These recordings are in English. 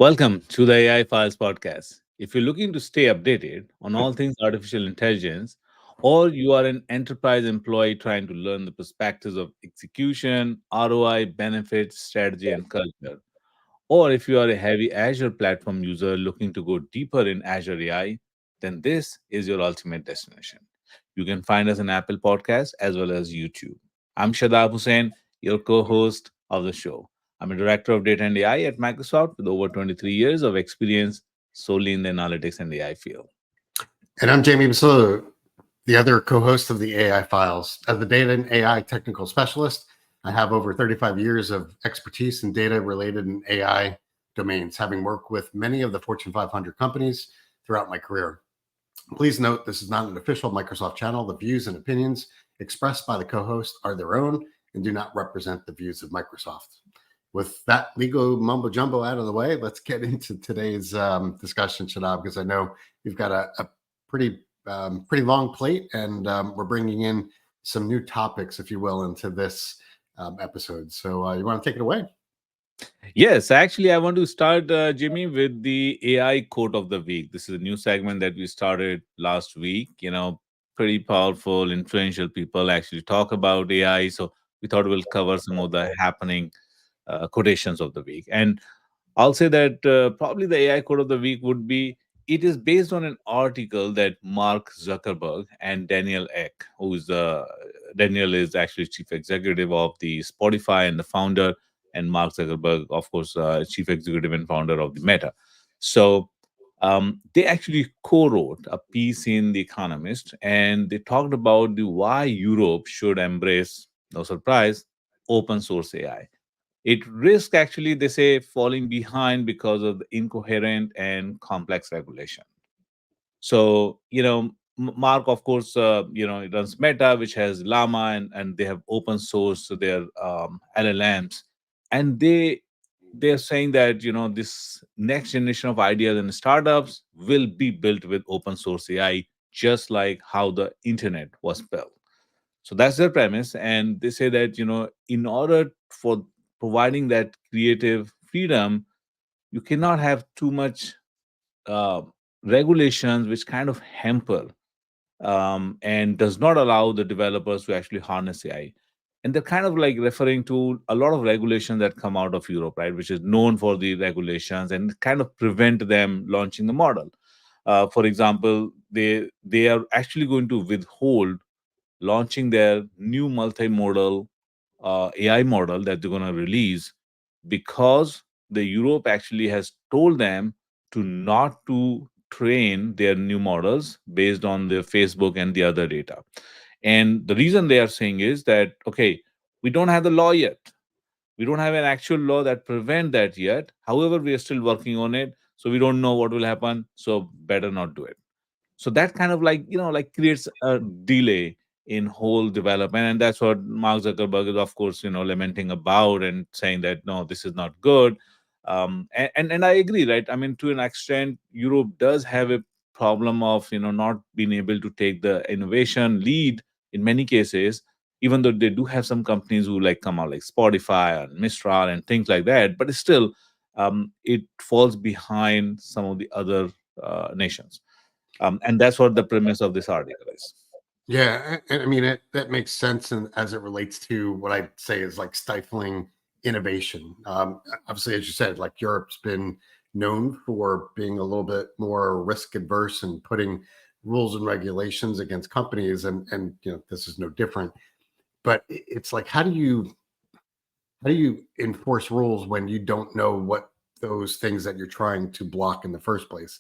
Welcome to the AI Files podcast. If you're looking to stay updated on all things artificial intelligence, or you are an enterprise employee trying to learn the perspectives of execution, ROI, benefits, strategy, and culture, or if you are a heavy Azure platform user looking to go deeper in Azure AI, then this is your ultimate destination. You can find us on Apple Podcasts as well as YouTube. I'm Shadab Hussain, your co host of the show. I'm a director of data and AI at Microsoft with over 23 years of experience solely in the analytics and AI field. And I'm Jamie Basilio, the other co-host of the AI Files. As the data and AI technical specialist, I have over 35 years of expertise in data-related and AI domains, having worked with many of the Fortune 500 companies throughout my career. Please note this is not an official Microsoft channel. The views and opinions expressed by the co-host are their own and do not represent the views of Microsoft. With that legal mumbo jumbo out of the way, let's get into today's discussion, Shadab, because I know you've got a pretty long plate, and we're bringing in some new topics, if you will, into this episode. So you want to take it away? Yes, actually, I want to start, Jimmy, with the AI quote of the week. This is a new segment that we started last week. Pretty powerful, influential people actually talk about AI. So we thought we'll cover some of the happening quotations of the week. And I'll say that probably the AI quote of the week would be it is based on an article that Mark Zuckerberg and Daniel Eck, Daniel is actually chief executive of the Spotify and the founder, and Mark Zuckerberg, of course, chief executive and founder of the Meta. So they actually co-wrote a piece in the Economist, and they talked about the why Europe should embrace, no surprise, open source AI. It risks actually, they say, falling behind because of the incoherent and complex regulation. So, Mark, of course, it runs Meta, which has Llama, and they have open source their LLMs, and they're saying that this next generation of ideas and startups will be built with open source AI, just like how the internet was built. So that's their premise. And they say that, in order for providing that creative freedom, you cannot have too much uh, regulations which kind of hamper and does not allow the developers to actually harness AI. And they're kind of like referring to a lot of regulations that come out of Europe, right, which is known for the regulations and kind of prevent them launching the model. For example, they are actually going to withhold launching their new multimodal AI model that they're going to release because the Europe actually has told them to not to train their new models based on the Facebook and the other data. And the reason they are saying is that, okay, we don't have the law yet. We don't have an actual law that prevent that yet. However, we are still working on it. So we don't know what will happen. So better not do it. So that kind of like like creates a delay in whole development, and that's what Mark Zuckerberg is, of course, lamenting about and saying that no, this is not good. And I agree, right? I mean, to an extent, Europe does have a problem of not being able to take the innovation lead in many cases, even though they do have some companies who like come out like Spotify and Mistral and things like that, but still it falls behind some of the other nations. And that's what the premise of this article is. Yeah, and I mean that makes sense, and as it relates to what I'd say is like stifling innovation. Obviously, as you said, like Europe's been known for being a little bit more risk adverse and putting rules and regulations against companies, and this is no different. But it's like, how do you enforce rules when you don't know what those things that you're trying to block in the first place?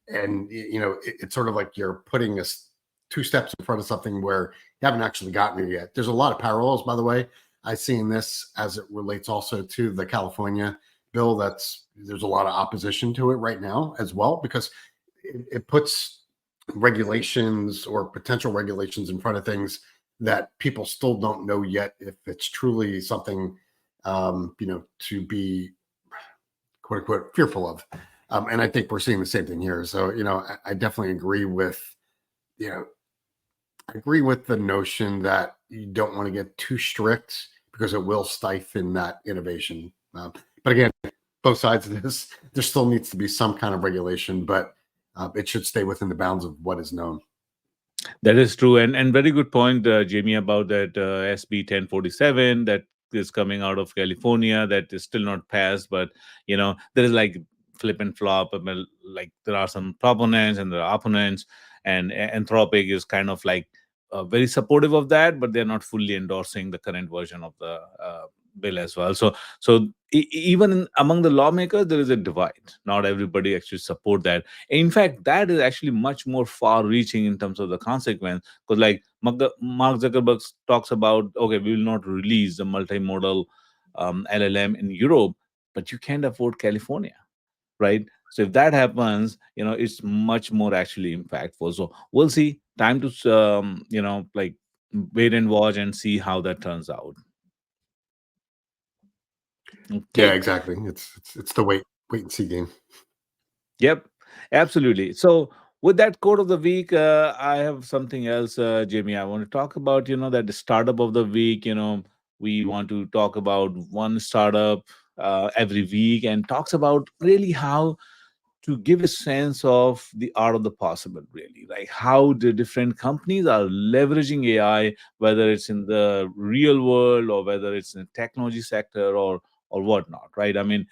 And it's sort of like you're putting us two steps in front of something where you haven't actually gotten it yet. There's a lot of parallels, by the way, I see in this as it relates also to the California bill. There's a lot of opposition to it right now as well, because it puts regulations or potential regulations in front of things that people still don't know yet if it's truly something to be quote unquote fearful of. And I think we're seeing the same thing here. So, I definitely you know, agree with the notion that you don't want to get too strict because it will stifle that innovation. But again, both sides of this. There still needs to be some kind of regulation, but it should stay within the bounds of what is known. That is true, and very good point, Jamie, about that SB 1047 that is coming out of California that is still not passed, but there is like flip and flop. I mean, like there are some proponents and there are opponents, and Anthropic is kind of like very supportive of that, but they're not fully endorsing the current version of the bill as well. So even among the lawmakers, there is a divide. Not everybody actually support that. In fact, that is actually much more far-reaching in terms of the consequence. Because, like Mark Zuckerberg talks about, okay, we will not release the multimodal LLM in Europe, but you can't afford California, right? So if that happens, it's much more actually impactful. So we'll see. Time to like wait and watch and see how that turns out. Yeah, Okay. exactly. It's the wait and see game. Yep, absolutely. So, with that quote of the week, I have something else, Jamie. I want to talk about, that the startup of the week. We want to talk about one startup every week and talks about really how to give a sense of the art of the possible, really, like how the different companies are leveraging AI, whether it's in the real world or whether it's in the technology sector or whatnot, right? I mean,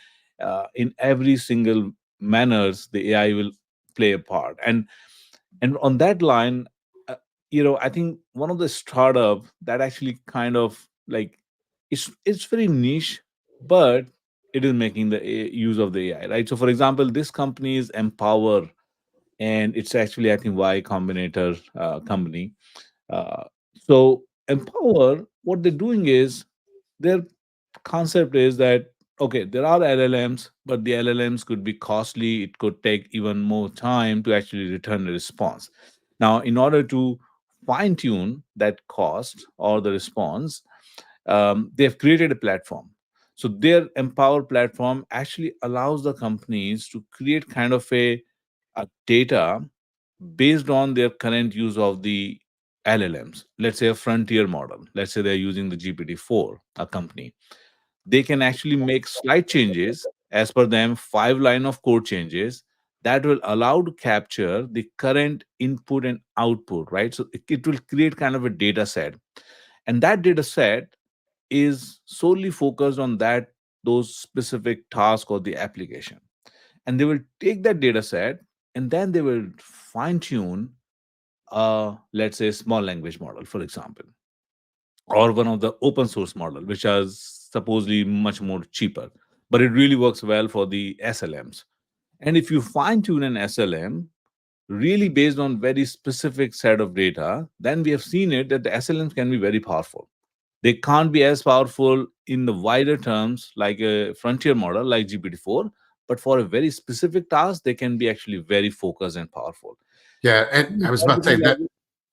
in every single manners, the AI will play a part. And on that line, I think one of the startup that actually kind of like it's very niche, but it is making the use of the AI, right? So, for example, this company is Empower, and it's actually, I think, Y Combinator company. Uh, so, Empower, what they're doing is their concept is that okay, there are LLMs, but the LLMs could be costly. It could take even more time to actually return a response. Now, in order to fine tune that cost or the response, they've created a platform. So their Empower platform actually allows the companies to create kind of a data based on their current use of the LLMs. Let's say a frontier model. Let's say they're using the GPT-4, a company. They can actually make slight changes, as per them, 5 line of code changes that will allow to capture the current input and output, right? So it will create kind of a data set. And that data set is solely focused on those specific task or the application. And they will take that data set and then they will fine tune let's say small language model, for example, or one of the open source model, which are supposedly much more cheaper, but it really works well for the SLMs. And if you fine tune an SLM really based on very specific set of data, then we have seen it that the SLMs can be very powerful. They can't be as powerful in the wider terms like a frontier model like GPT-4, but for a very specific task, they can be actually very focused and powerful. Yeah, and I was That about to say becomes that. like,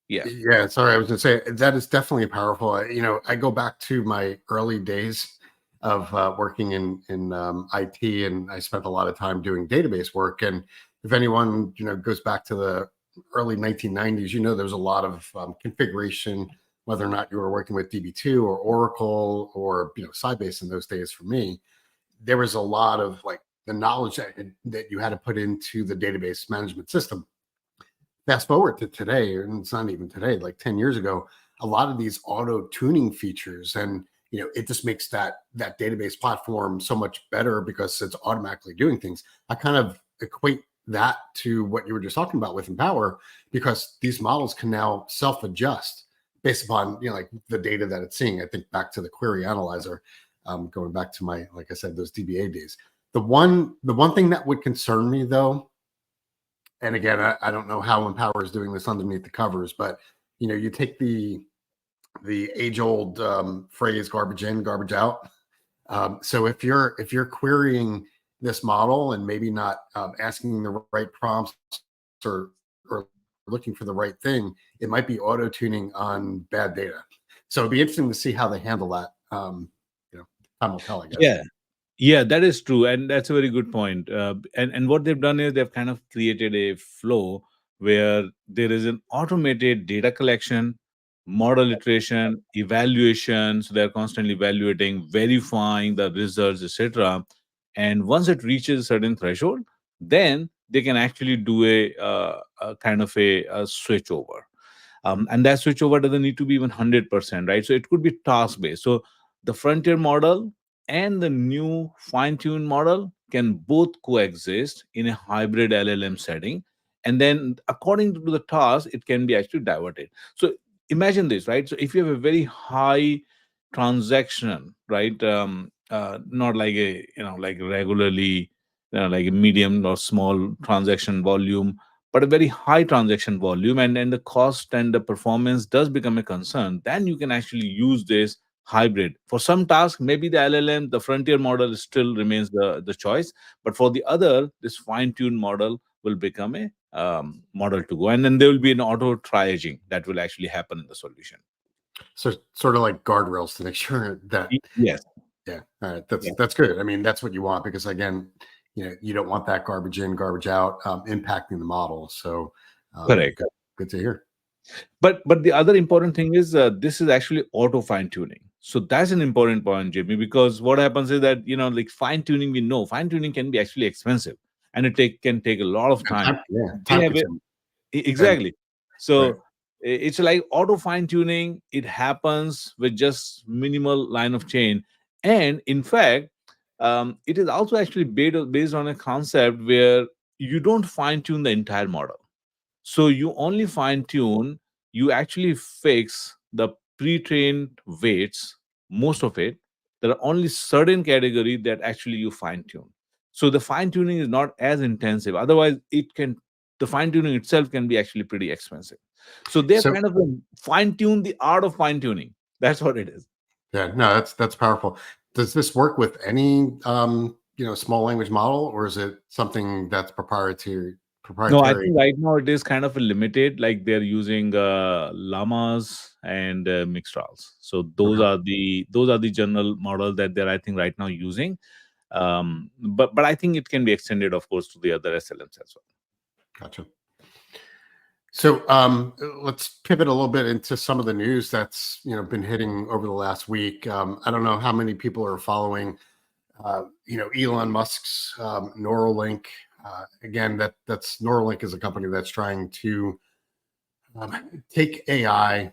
yeah. Yeah, sorry, I was going to say that is definitely powerful. I go back to my early days of working in IT, and I spent a lot of time doing database work. And if anyone goes back to the early 1990s, there was a lot of configuration, whether or not you were working with DB2 or Oracle or Sybase in those days. For me, there was a lot of like the knowledge that you had to put into the database management system. Fast forward to today, and it's not even today, like 10 years ago, a lot of these auto tuning features, and it just makes that database platform so much better because it's automatically doing things. I kind of equate that to what you were just talking about with Empower, because these models can now self-adjust based upon like the data that it's seeing. I think back to the query analyzer, going back to my, like I said, those DBA days. The one thing that would concern me though, and again, I don't know how Empower is doing this underneath the covers, but you take the age old phrase "garbage in, garbage out." So if you're querying this model and maybe not asking the right prompts, or looking for the right thing, it might be auto tuning on bad data. So it'd be interesting to see how they handle that. You know, Time will tell, I guess. Yeah. Yeah, that is true, and that's a very good point. And what they've done is they've kind of created a flow where there is an automated data collection, model iteration, evaluation. So they're constantly evaluating, verifying the results, etc. And once it reaches a certain threshold, then they can actually do a kind of a switch over. And that switchover doesn't need to be even 100%, right? So it could be task based. So the frontier model and the new fine-tuned model can both coexist in a hybrid LLM setting. And then according to the task, it can be actually diverted. So imagine this, right? So if you have a very high transaction, right? Not like a, like regularly, like a medium or small transaction volume, but a very high transaction volume, and the cost and the performance does become a concern, then you can actually use this hybrid. For some tasks, maybe the LLM, the frontier model still remains the choice, but for the other, this fine-tuned model will become a model to go. And then there will be an auto triaging that will actually happen in the solution. So sort of like guardrails to make sure that, Yes. yeah, all right, Yeah. that's good. I mean, that's what you want, because again, you don't want that garbage in, garbage out impacting the model. So Correct. good to hear. But the other important thing is, this is actually auto fine tuning. So that's an important point, Jimmy, because what happens is that, like fine tuning, we know fine tuning can be actually expensive, and can take a lot of And time. They time have consuming. And exactly. right. So it's like auto fine tuning. It happens with just minimal line of chain, and in fact, it is also actually based on a concept where you don't fine tune the entire model. So you only fine tune, you actually fix the pre-trained weights, most of it. There are only certain category that actually you fine tune. So the fine tuning is not as intensive. Otherwise, the fine tuning itself can be actually pretty expensive. So they're So kind of fine tune the art of fine tuning. That's what it is. yeah, no, that's powerful. Does this work with any small language model, or is it something that's proprietary? No, I Proprietary. think right now it is kind of a limited, like they're using llamas and mixtals. So Okay, those are the general model that they're, I think, right now using. But I think it can be extended, of course, to the other SLMs as well. gotcha. So let's pivot a little bit into some of the news that's been hitting over the last week. I don't know how many people are following, Elon Musk's Neuralink. Again, that's Neuralink is a company that's trying to take AI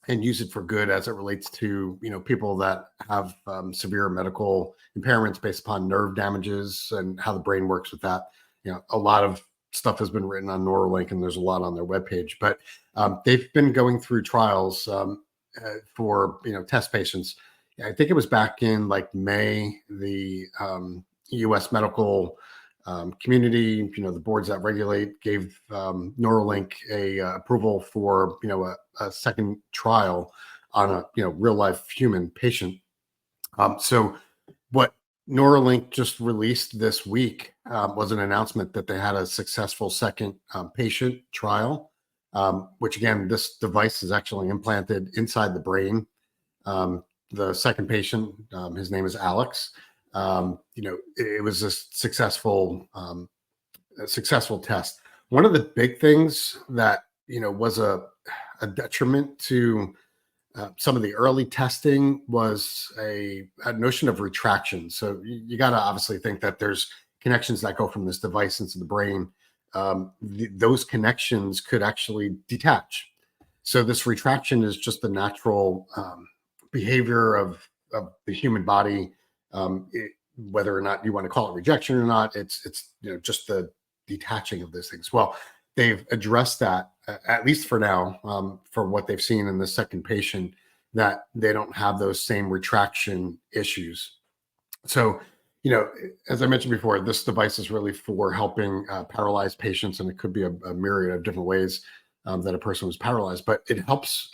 and use it for good as it relates to people that have severe medical impairments based upon nerve damages and how the brain works with that. A lot of stuff has been written on Neuralink, and there's a lot on their webpage. But they've been going through trials for test patients. I think it was back in like May. The U.S. medical community, the boards that regulate, gave Neuralink a approval for a second trial on a real life human patient. So what Neuralink just released this week was an announcement that they had a successful second patient trial, which again, this device is actually implanted inside the brain. The second patient, his name is Alex. It was a successful test. One of the big things that was a detriment to some of the early testing was a notion of retraction. So you got to obviously think that there's connections that go from this device into the brain. Those connections could actually detach. So this retraction is just the natural behavior of the human body. Whether or not you want to call it rejection or not, it's just the detaching of those things. Well, they've addressed that, at least for now, for what they've seen in the second patient, that they don't have those same retraction issues. So, as I mentioned before, this device is really for helping paralyzed patients, and it could be a myriad of different ways that a person was paralyzed. But it helps,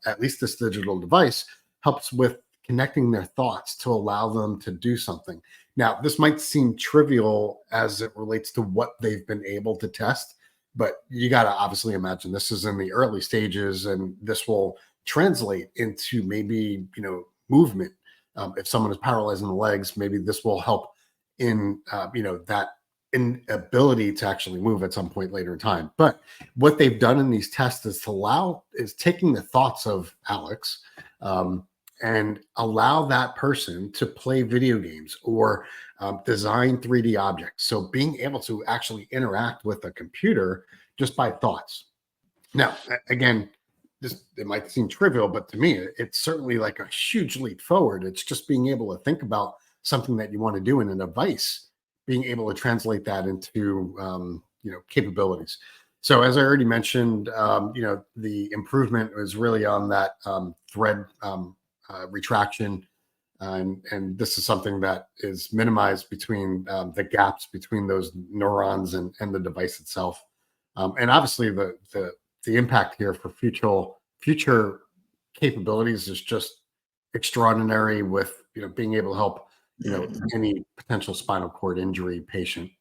at least this digital device helps with connecting their thoughts to allow them to do something. Now, this might seem trivial as it relates to what they've been able to test, but you got to obviously imagine this is in the early stages, and this will translate into maybe movement. If someone is paralyzed in the legs, maybe this will help in that inability to actually move at some point later in time. But what they've done in these tests is taking the thoughts of Alex and allow that person to play video games or design 3D objects. So being able to actually interact with a computer just by thoughts. Now, again, it might seem trivial, but to me, it's certainly like a huge leap forward. It's just being able to think about something that you want to do in a device, being able to translate that into capabilities. So as I already mentioned, the improvement was really on that thread retraction, and this is something that is minimized between the gaps between those neurons and the device itself. And obviously, the impact here for future capabilities is just extraordinary. With being able to help any potential spinal cord injury patient.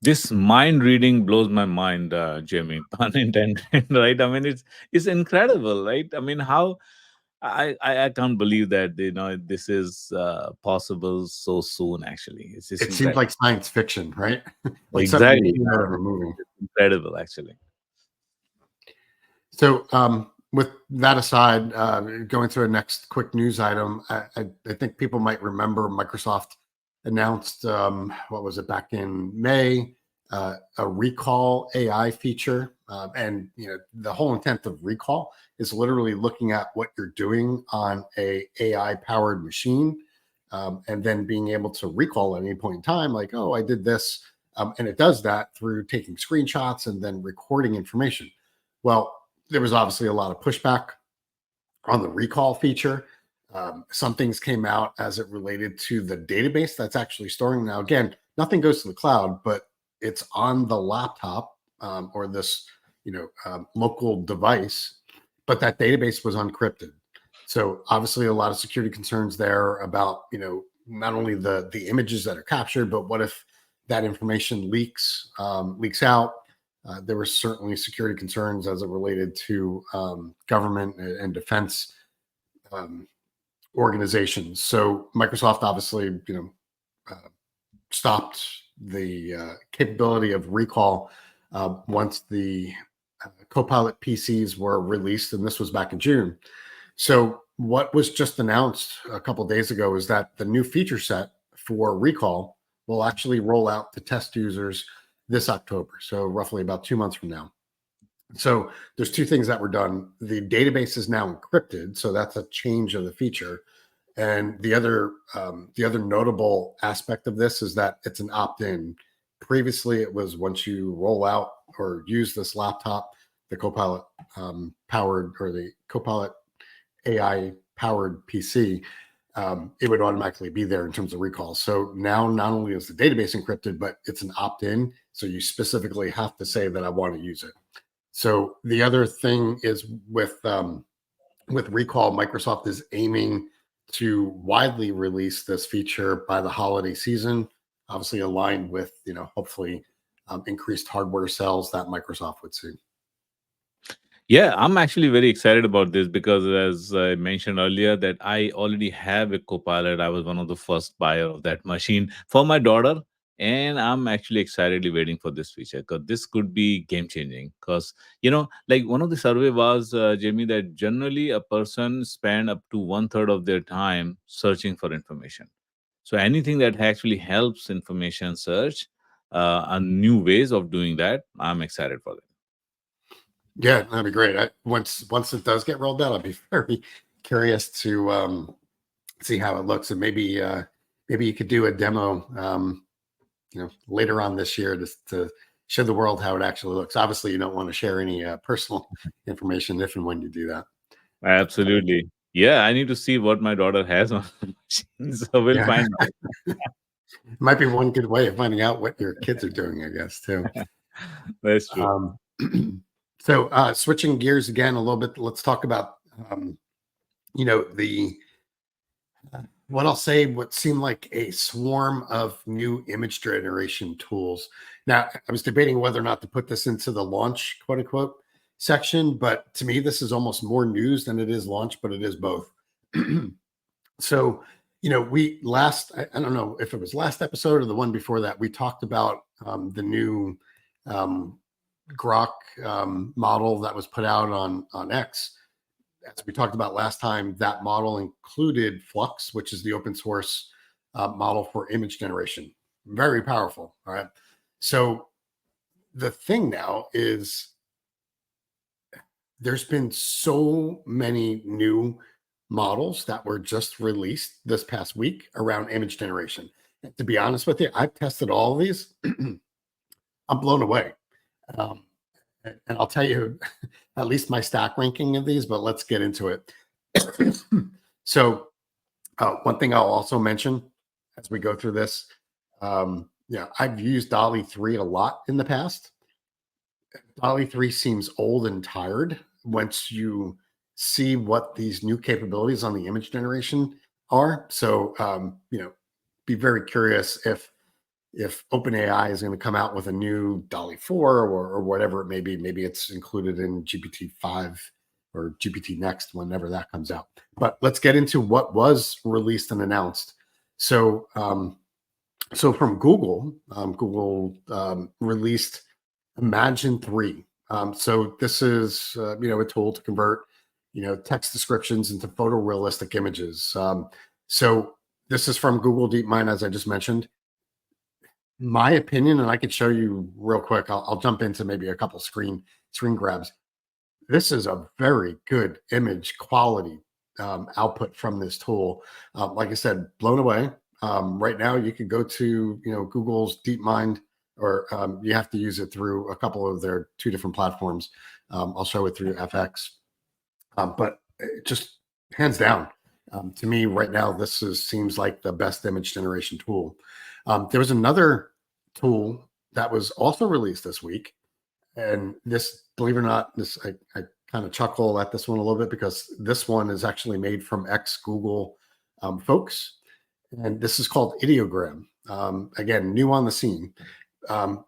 This mind reading blows my mind, Jamie. Pun intended, right? I mean, it's incredible, right? I mean, how I can't believe that this is possible so soon. Actually, it's just It seems incredible. like science fiction, right? Like something Exactly, out of a movie. it's incredible, actually. So, with that aside, going to a next quick news item, I think people might remember Microsoft announced, what was it, back in May, a recall AI feature. And the whole intent of recall is literally looking at what you're doing on a AI powered machine, and then being able to recall at any point in time, like, oh, I did this. And it does that through taking screenshots and then recording information. Well, there was obviously a lot of pushback on the recall feature. Some things came out as it related to the database that's actually storing. Now, again, nothing goes to the cloud, but it's on the laptop, or this, local device. But that database was encrypted. So obviously, a lot of security concerns there about, not only the images that are captured, but what if that information leaks out? There were certainly security concerns as it related to government and defense um, organizations. So Microsoft obviously, uh, stopped the capability of recall once the Copilot PCs were released, and this was back in June. So what was just announced a couple days ago is that the new feature set for recall will actually roll out to test users this October. So roughly about 2 months from now. So there's two things that were done. The database is now encrypted, so that's a change of the feature. And the other notable aspect of this is that it's an opt-in. Previously, it was once you roll out or use this laptop, the Copilot powered, or the Copilot AI powered PC, it would automatically be there in terms of recall. So now not only is the database encrypted, but it's an opt-in. So you specifically have to say that I want to use it. So the other thing is with recall, Microsoft is aiming to widely release this feature by the holiday season, obviously aligned with, hopefully increased hardware sales that Microsoft would see. Yeah, I'm actually very excited about this because, as I mentioned earlier, that I already have a Copilot. I was one of the first buyer of that machine for my daughter, and I'm actually excitedly waiting for this feature because this could be game changing. Because like one of the survey was, Jamie, that generally a person spend up to one third of their time searching for information. So anything that actually helps information search, and new ways of doing that, I'm excited for it. Yeah, that'd be great. Once it does get rolled out, I'd be very curious to see how it looks, and maybe you could do a demo, later on this year to show the world how it actually looks. Obviously, you don't want to share any personal information if and when you do that. Absolutely. Yeah, I need to see what my daughter has on the machine, so we'll Yeah, find out. it might be one good way of finding out what your kids are doing, I guess, too. That's true. Um, so switching gears again a little bit, let's talk about um, the what I'll say what seemed like a swarm of new image generation tools. Now, I was debating whether or not to put this into the launch, quote unquote, section, but to me, this is almost more news than it is launch, but it is both. So, we I don't know if it was last episode or the one before that, we talked about the new um, Grok model that was put out on X. As we talked about last time, that model included Flux, which is the open source model for image generation. Very powerful. All right. So the thing now is there's been so many new models that were just released this past week around image generation. And to be honest with you, I've tested all of these. I'm blown away. Um, and I'll tell you at least my stack ranking of these, but let's get into it. So, one thing I'll also mention as we go through this, yeah, I've used Dolly 3 a lot in the past. Dolly 3 seems old and tired once you see what these new capabilities on the image generation are. So, be very curious if OpenAI is going to come out with a new Dolly 4 or whatever it may be. Maybe it's included in GPT-5 or GPT Next whenever that comes out. But let's get into what was released and announced. So, from Google, Google released Imagine 3. So this is a tool to convert text descriptions into photorealistic images. So this is from Google DeepMind, as I just mentioned. My opinion, and I could show you real quick. I'll jump into maybe a couple screen grabs. This is a very good image quality output from this tool. Like I said, blown away. Right now, you could go to Google's DeepMind, or you have to use it through a couple of their 2 different platforms. I'll show it through FX, but just hands down, to me right now, seems like the best image generation tool. There was another tool that was also released this week, and this, believe it or not, I kind of chuckle at this one a little bit because this one is actually made from ex-Google folks, and this is called Ideogram. Again, new on the scene.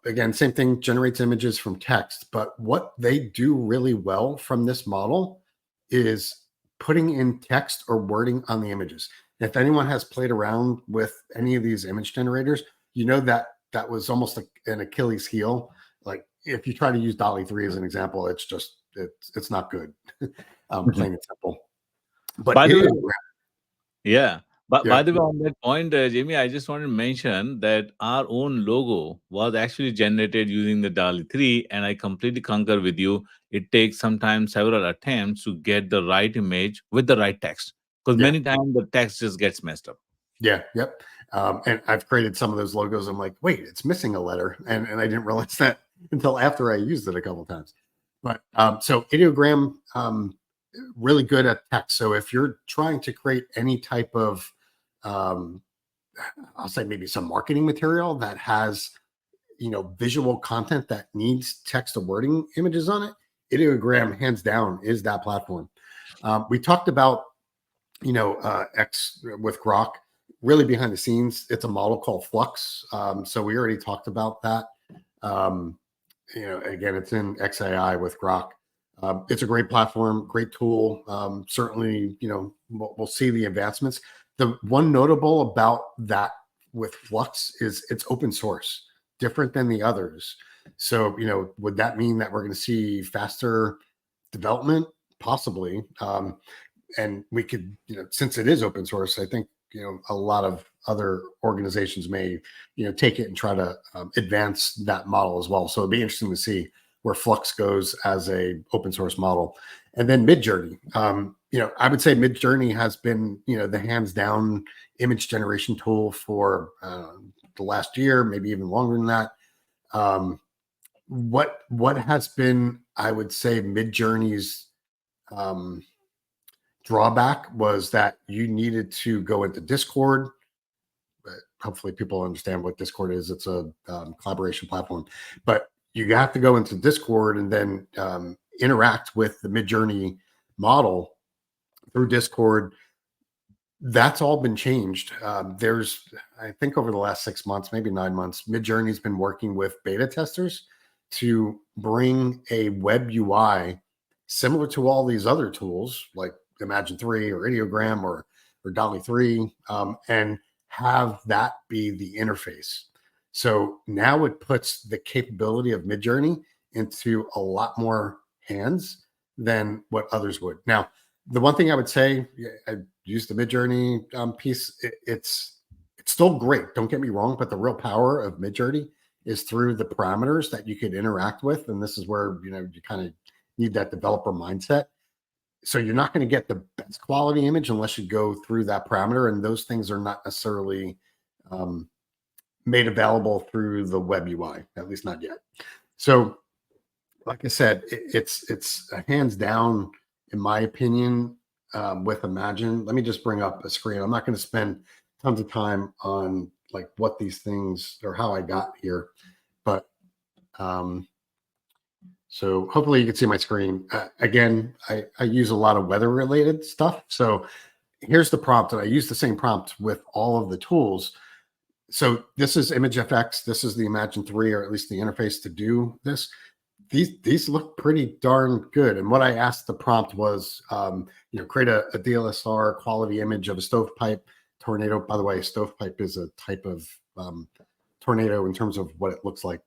Again, same thing, generates images from text, but what they do really well from this model is putting in text or wording on the images. If anyone has played around with any of these image generators, that was almost like an Achilles heel. Like if you try to use Dolly 3 as an example, it's not good. Plain and simple. But By the way, Ideogram, yeah. But yeah, by the way, on that point, Jamie, I just wanted to mention that our own logo was actually generated using the DALI 3, and I completely concur with you. It takes sometimes several attempts to get the right image with the right text, because yeah. many times the text just gets messed up. Yeah, yep. And I've created some of those logos. I'm like, wait, it's missing a letter, and I didn't realize that until after I used it a couple of times. But so Ideogram, really good at text. So if you're trying to create any type of, um, I'll say maybe some marketing material that has visual content that needs text or wording images on it, Ideogram hands down is that platform. We talked about X with Grok. Really behind the scenes, it's a model called Flux. So we already talked about that. Again, it's in XAI with Grok. It's a great platform, great tool. Certainly, we'll see the advancements. The one notable about that with Flux is it's open source, different than the others. So, would that mean that we're going to see faster development? Possibly. And we could, since it is open source, I think, a lot of other organizations may, take it and try to advance that model as well. So it'd be interesting to see where Flux goes as a open source model. And then Midjourney, I would say Midjourney has been, the hands down image generation tool for the last year, maybe even longer than that. What has been, I would say, Midjourney's drawback was that you needed to go into Discord. But hopefully people understand what Discord is. It's a collaboration platform, but you have to go into Discord and then interact with the Midjourney model through Discord. That's all been changed. I think over the last 6 months, maybe 9 months, Midjourney's been working with beta testers to bring a web UI similar to all these other tools like Imagine 3 or Ideogram or Dolly 3, and have that be the interface. So now it puts the capability of Midjourney into a lot more hands than what others would. Now, the one thing I would say, I used the Midjourney piece. It's still great. Don't get me wrong, but the real power of Midjourney is through the parameters that you could interact with, and this is where you kind of need that developer mindset. So you're not going to get the best quality image unless you go through that parameter, and those things are not necessarily um, made available through the web UI, at least not yet. So, like I said, it's a hands down, in my opinion, with Imagine. Let me just bring up a screen. I'm not going to spend tons of time on like what these things or how I got here, but so hopefully you can see my screen. Again, I use a lot of weather related stuff. So here's the prompt, and I use the same prompt with all of the tools. So this is ImageFX. This is the Imagine 3, or at least the interface to do this. These look pretty darn good. And what I asked the prompt was, create a DLSR quality image of a stovepipe tornado. By the way, stovepipe is a type of tornado in terms of what it looks like.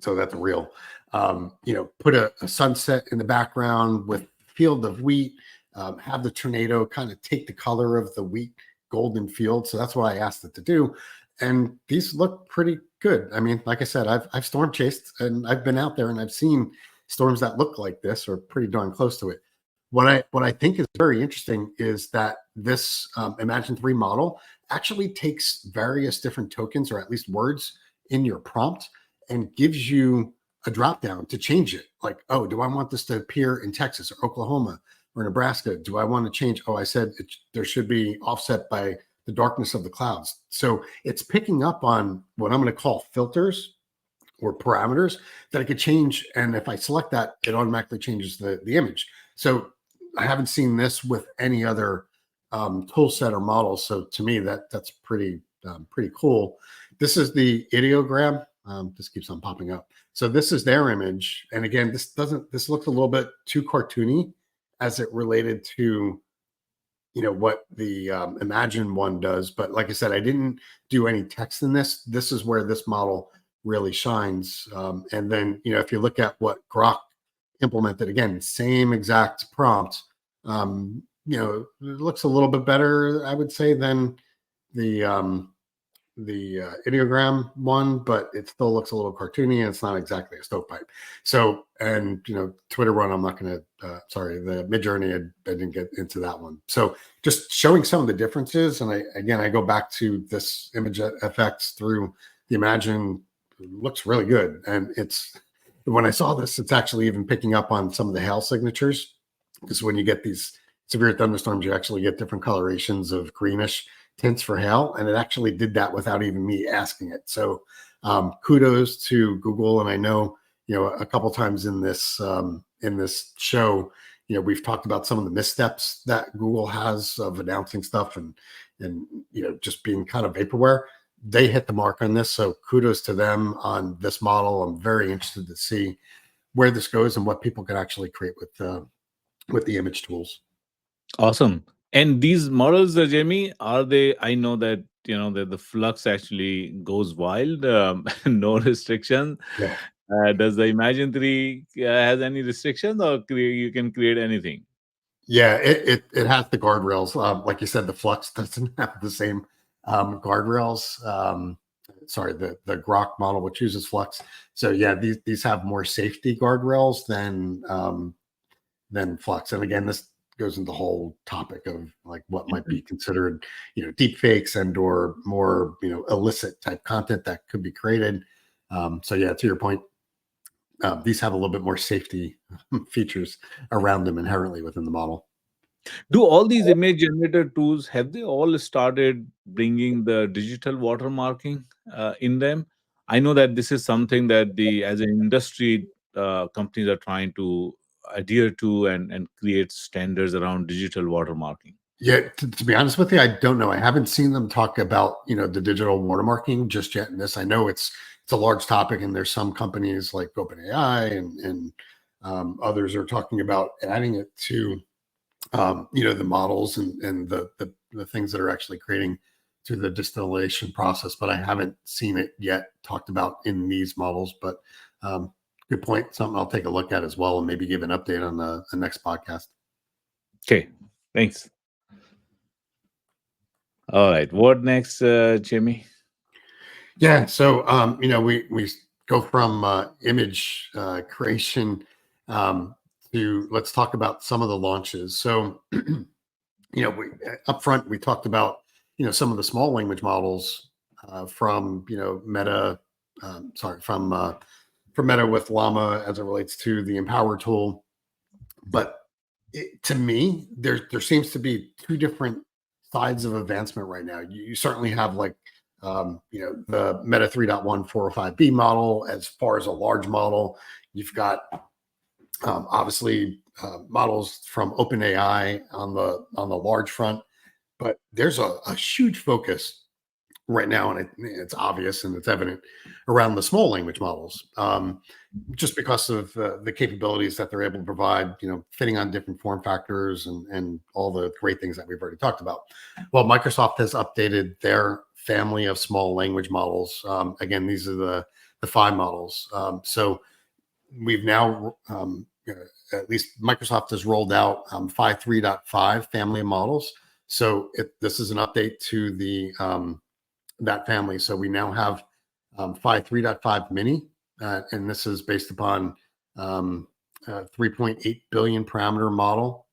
So that's real. Put a sunset in the background with field of wheat, have the tornado kind of take the color of the wheat golden field. So that's what I asked it to do. And these look pretty good. I mean, like I said, I've storm chased, and I've been out there and I've seen storms that look like this or pretty darn close to it. What I think is very interesting is that this Imagine 3 model actually takes various different tokens, or at least words, in your prompt and gives you a drop down to change it. Like, oh, do I want this to appear in Texas or Oklahoma or Nebraska? Do I want to change? Oh, I said there should be offset by the darkness of the clouds. So it's picking up on what I'm going to call filters or parameters that I could change. And if I select that, it automatically changes the image. So I haven't seen this with any other tool set or model. So to me, that's pretty cool. This is the Ideogram. This keeps on popping up. So this is their image. And again, this looks a little bit too cartoony as it related to, what the Imagine one does. But like I said, I didn't do any text in this. This is where this model really shines. And then, if you look at what Grok implemented, again, same exact prompt, it looks a little bit better, I would say, than the Ideogram one, but it still looks a little cartoony, and it's not exactly a stovepipe. So, and Twitter one, I'm not going to. Sorry, the Midjourney, I didn't get into that one. So, just showing some of the differences, and I go back to this image effects through the Imagine. Looks really good, and when I saw this, it's actually even picking up on some of the hail signatures, because when you get these severe thunderstorms, you actually get different colorations of greenish tints for hail, and it actually did that without even me asking it. So kudos to Google. And I know a couple times in this show, we've talked about some of the missteps that Google has of announcing stuff and just being kind of vaporware. They hit the mark on this, so kudos to them on this model. I'm very interested to see where this goes and what people can actually create with the image tools. Awesome. And these models, Jamie, are they? I know that that the flux actually goes wild, no restriction. Yeah. Does the Imagine 3 has any restrictions, or you can create anything? Yeah, it has the guardrails. Like you said, the Flux doesn't have the same guardrails. Sorry, the Grok model, which uses Flux. So yeah, these have more safety guardrails than Flux. And again, this goes into the whole topic of like what might be considered, deep fakes and or more, illicit type content that could be created. So yeah, to your point, these have a little bit more safety features around them inherently within the model. Do all these image generator tools, have they all started bringing the digital watermarking in them? I know that this is something that as an industry, companies are trying to adhere to and create standards around digital watermarking. Yeah, to be honest with you, I don't know. I haven't seen them talk about the digital watermarking just yet in this. I know it's a large topic, and there's some companies like OpenAI and others are talking about adding it to the models and the things that are actually creating through the distillation process. But I haven't seen it yet talked about in these models. But good point. Something I'll take a look at as well, and maybe give an update on the next podcast. Okay, thanks. All right. What next, Jimmy? Yeah. So, we go from image creation to let's talk about some of the launches. So, up front, we talked about, some of the small language models from, Meta, from Meta with Llama as it relates to the Empower tool. But to me, there seems to be two different sides of advancement right now. You certainly have like the Meta 3.1 405B model as far as a large model. You've got obviously models from OpenAI on the large front, but there's a huge focus right now, and it's obvious and it's evident around the small language models, just because of the capabilities that they're able to provide, fitting on different form factors and all the great things that we've already talked about. Well, Microsoft has updated their family of small language models. Again, these are the Phi models. So we've now, at least Microsoft has rolled out Phi3.5 family of models. So this is an update to the that family. So we now have Phi 3.5 mini, and this is based upon 3.8 billion parameter model.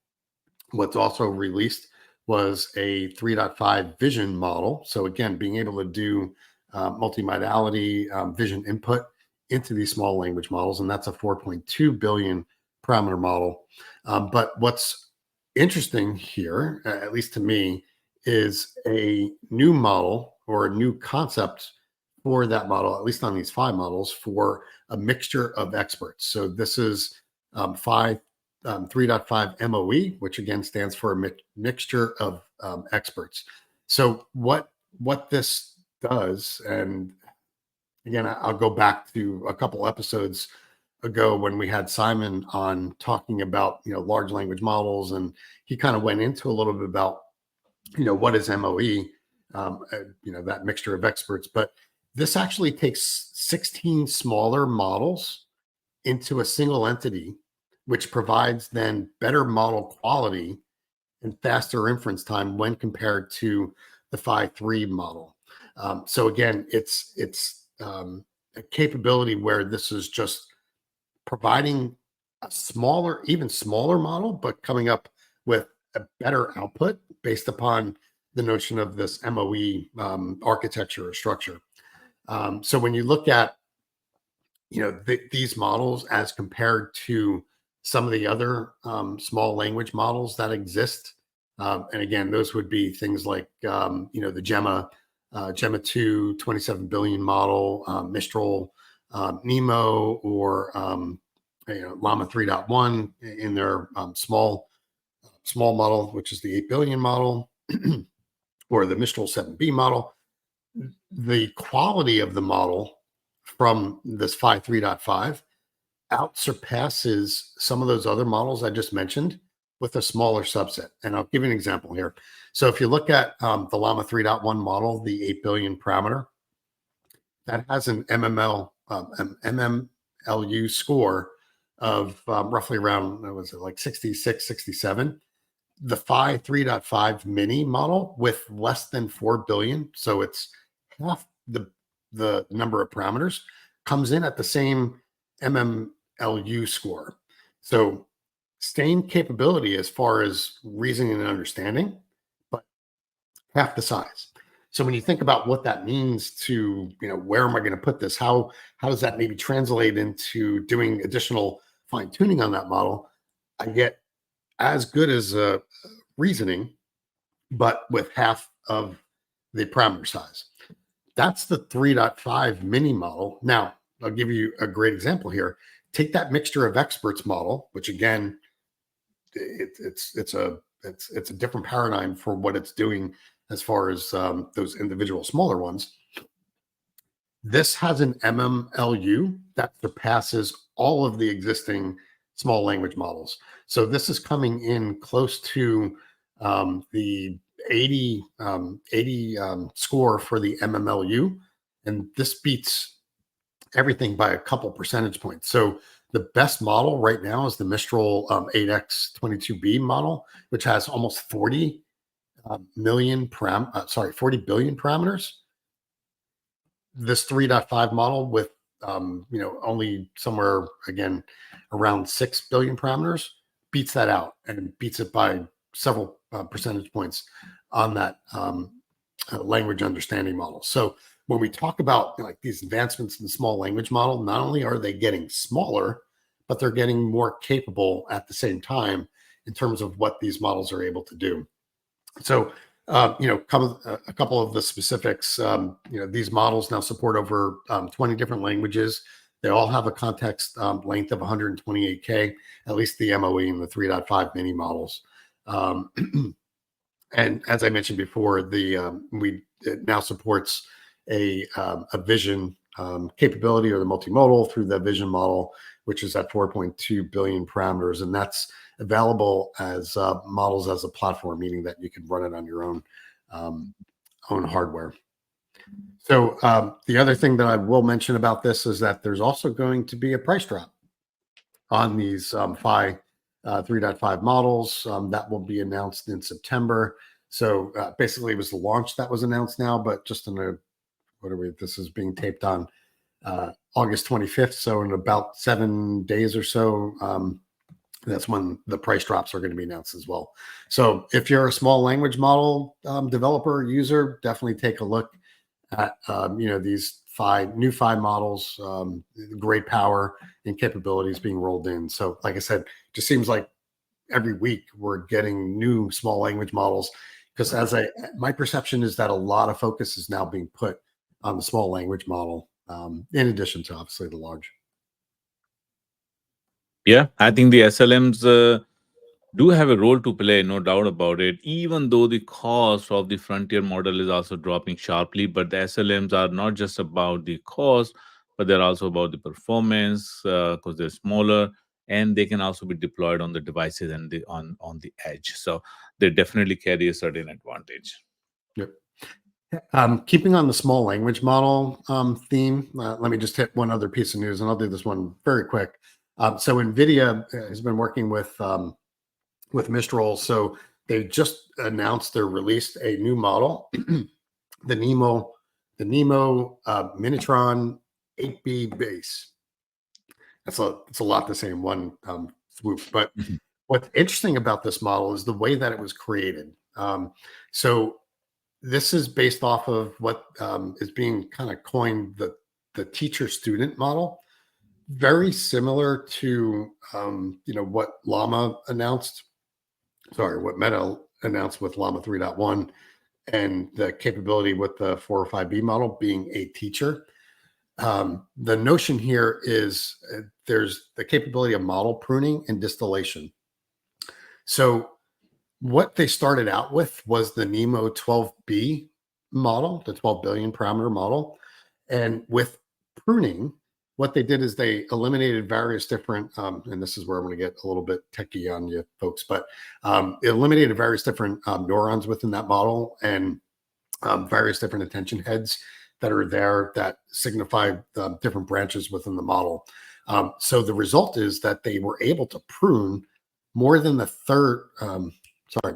What's also released was a 3.5 vision model. So again, being able to do multimodality vision input into these small language models, and that's a 4.2 billion parameter model. But what's interesting here, at least to me, is a new model or a new concept for that model, at least on these Phi models, for a mixture of experts. So this is Phi 3.5 MOE, which again stands for a mixture of experts. So what this does, and again, I'll go back to a couple episodes ago when we had Simon on talking about large language models, and he kind of went into a little bit about what is MOE, that mixture of experts. But this actually takes 16 smaller models into a single entity, which provides then better model quality and faster inference time when compared to the Phi 3 model. So again, it's a capability where this is just providing a smaller, even smaller model, but coming up with a better output based upon the notion of this MOE architecture or structure. So when you look at these models as compared to some of the other small language models that exist, and again, those would be things like the Gemma 2 27 billion model, Mistral, NeMo, or Llama 3.1 in their small model, which is the 8 billion model, or the Mistral 7B model. The quality of the model from this Phi 3.5 outsurpasses some of those other models I just mentioned with a smaller subset. And I'll give you an example here. So if you look at the Llama 3.1 model, the 8 billion parameter, that has an MMLU score of roughly around, what was it, like 66, 67. The Phi 3.5 mini model with less than 4 billion, so it's half the number of parameters, comes in at the same MMLU score. So same capability as far as reasoning and understanding, but half the size. So when you think about what that means to, where am I going to put this? How does that maybe translate into doing additional fine tuning on that model? I get as good as reasoning, but with half of the parameter size. That's the 3.5 mini model. Now, I'll give you a great example here. Take that mixture of experts model, which again, it's a different paradigm for what it's doing as far as those individual smaller ones. This has an MMLU that surpasses all of the existing small language models. So this is coming in close to the 80 score for the MMLU, and this beats everything by a couple percentage points. So the best model right now is the Mistral 8X22B model, which has almost 40 40 billion parameters. This 3.5 model with only somewhere again around 6 billion parameters beats that out and beats it by several percentage points on that language understanding model. So when we talk about like these advancements in the small language model, not only are they getting smaller, but they're getting more capable at the same time in terms of what these models are able to do. So, a couple of the specifics. These models now support over 20 different languages. They all have a context length of 128K, at least the MOE and the 3.5 mini models. And as I mentioned before, it now supports a vision capability or the multimodal through the vision model, which is at 4.2 billion parameters, and that's available as models as a platform, meaning that you can run it on your own hardware. So the other thing that I will mention about this is that there's also going to be a price drop on these Phi 3.5 models that will be announced in September. So basically, it was the launch that was announced now, but just in this is being taped on August 25th. So in about 7 days or so, that's when the price drops are going to be announced as well. So if you're a small language model developer or user, definitely take a look at these new Phi models, great power and capabilities being rolled in. So like I said, it just seems like every week we're getting new small language models, because my perception is that a lot of focus is now being put on the small language model, in addition to obviously the large. Yeah, I think the SLMs do have a role to play, no doubt about it, even though the cost of the frontier model is also dropping sharply. But the SLMs are not just about the cost, but they're also about the performance, because they're smaller and they can also be deployed on the devices and on the edge. So they definitely carry a certain advantage. Yep. Keeping on the small language model theme, let me just hit one other piece of news, and I'll do this one very quick. So NVIDIA has been working with Mistral. So they just announced they released a new model, the NeMo Minitron 8B base. It's a lot to say in one swoop. But what's interesting about this model is the way that it was created. So this is based off of what is being kind of coined the teacher-student model, very similar to what Llama announced. Sorry, what Meta announced with Llama 3.1, and the capability with the 4.5B model being a teacher. The notion here is there's the capability of model pruning and distillation. So what they started out with was the NeMo 12B model, the 12 billion parameter model. And with pruning, what they did is they eliminated various different, and this is where I'm going to get a little bit techie on you folks, but it eliminated various different neurons within that model and various different attention heads that are there that signify different branches within the model. So the result is that they were able to prune more than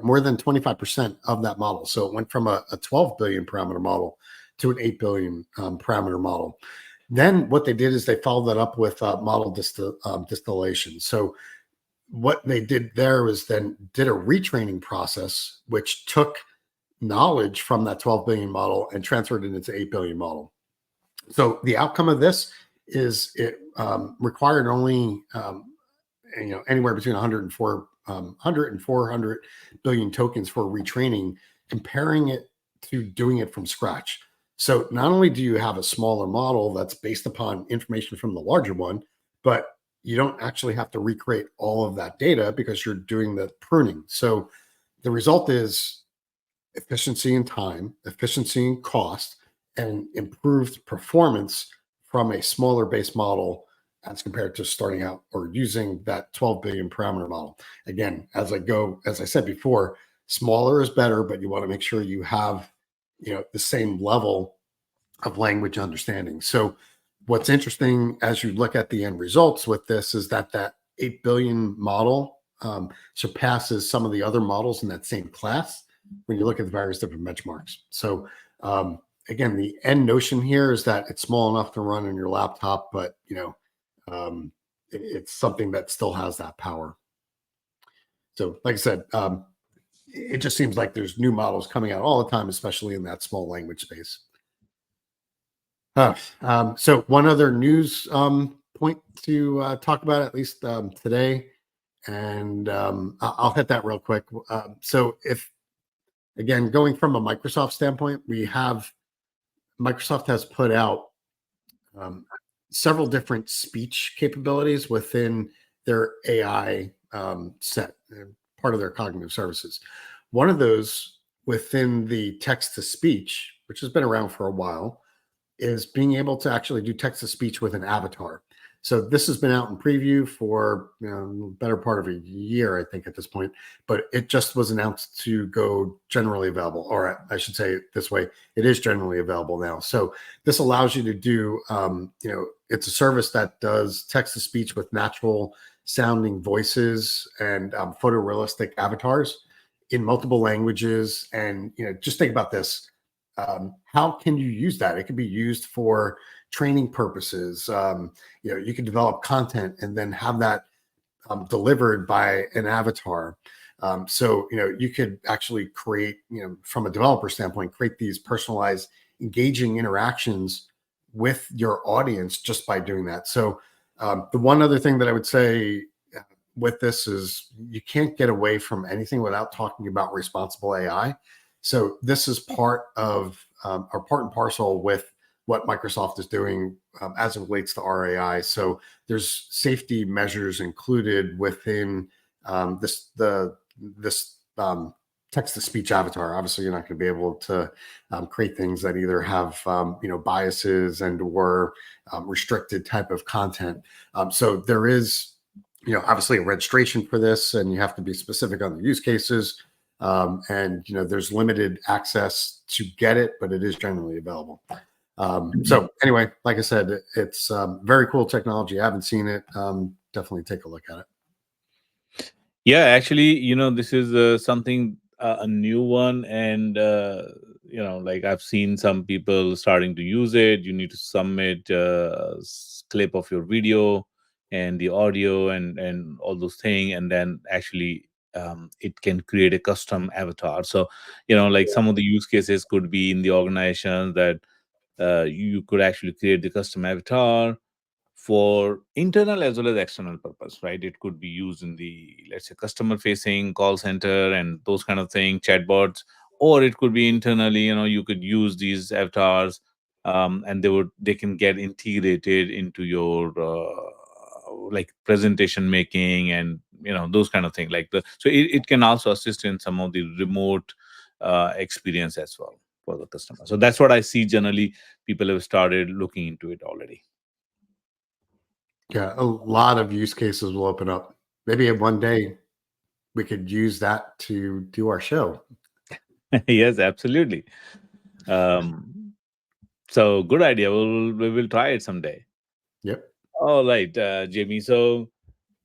more than 25% of that model. So it went from a 12 billion parameter model to an 8 billion parameter model. Then what they did is they followed that up with model distillation. So what they did there was then did a retraining process, which took knowledge from that 12 billion model and transferred it into 8 billion model. So the outcome of this is it required only anywhere between 100 and 400 billion tokens for retraining, comparing it to doing it from scratch. So not only do you have a smaller model that's based upon information from the larger one, but you don't actually have to recreate all of that data because you're doing the pruning. So the result is efficiency in time, efficiency in cost, and improved performance from a smaller base model as compared to starting out or using that 12 billion parameter model. Again, as I said before, smaller is better, but you want to make sure you have the same level of language understanding. So what's interesting as you look at the end results with this is that 8 billion model surpasses some of the other models in that same class when you look at the various different benchmarks. So again, the end notion here is that it's small enough to run on your laptop, but it's something that still has that power. So, like I said, it just seems like there's new models coming out all the time, especially in that small language space. So one other news point to talk about, at least today, and I'll hit that real quick. So if, again, going from a Microsoft standpoint, Microsoft has put out um, several different speech capabilities within their AI set, part of their cognitive services. One of those within the text to speech, which has been around for a while, is being able to actually do text to speech with an avatar. So this has been out in preview for better part of a year, I think, at this point. But it just was announced to go generally available, or I should say it this way: it is generally available now. So this allows you to do, it's a service that does text to speech with natural sounding voices and photorealistic avatars in multiple languages. And just think about this. How can you use that? It can be used for training purposes. You can develop content and then have that delivered by an avatar. So you could actually create, from a developer standpoint, create these personalized, engaging interactions with your audience just by doing that. So the one other thing that I would say with this is you can't get away from anything without talking about responsible AI. So this is part of or part and parcel with what Microsoft is doing as it relates to RAI. So there's safety measures included within this text to speech avatar. Obviously, you're not going to be able to create things that either have biases and or restricted type of content. So there is obviously a registration for this, and you have to be specific on the use cases. And there's limited access to get it, but it is generally available. So anyway, like I said, it's very cool technology. I haven't seen it. Definitely take a look at it. Yeah, actually, this is something a new one, and like I've seen some people starting to use it. You need to submit clip of your video and the audio and all those things, and then actually it can create a custom avatar. So, like some of the use cases could be in the organization that you could actually create the custom avatar for internal as well as external purpose, right? It could be used in the, let's say, customer facing call center and those kind of thing, chatbots, or it could be internally. You could use these avatars, and they can get integrated into your like presentation making and those kind of things. So it can also assist in some of the remote experience as well for the customer. So that's what I see generally. People have started looking into it already. Yeah, a lot of use cases will open up. Maybe one day we could use that to do our show. Yes, absolutely. Um, so good idea. We will try it someday. Yep. All right, Jamie. So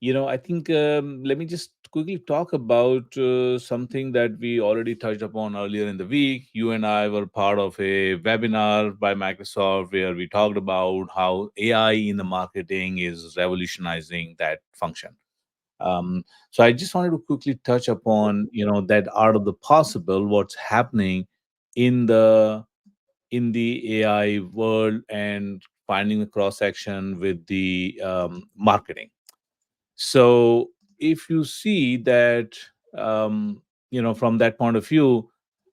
I think let me just quickly talk about something that we already touched upon earlier in the week. You and I were part of a webinar by Microsoft where we talked about how AI in the marketing is revolutionizing that function. So I just wanted to quickly touch upon that art of the possible, what's happening in the AI world and finding the cross section with the marketing. So if you see that, from that point of view,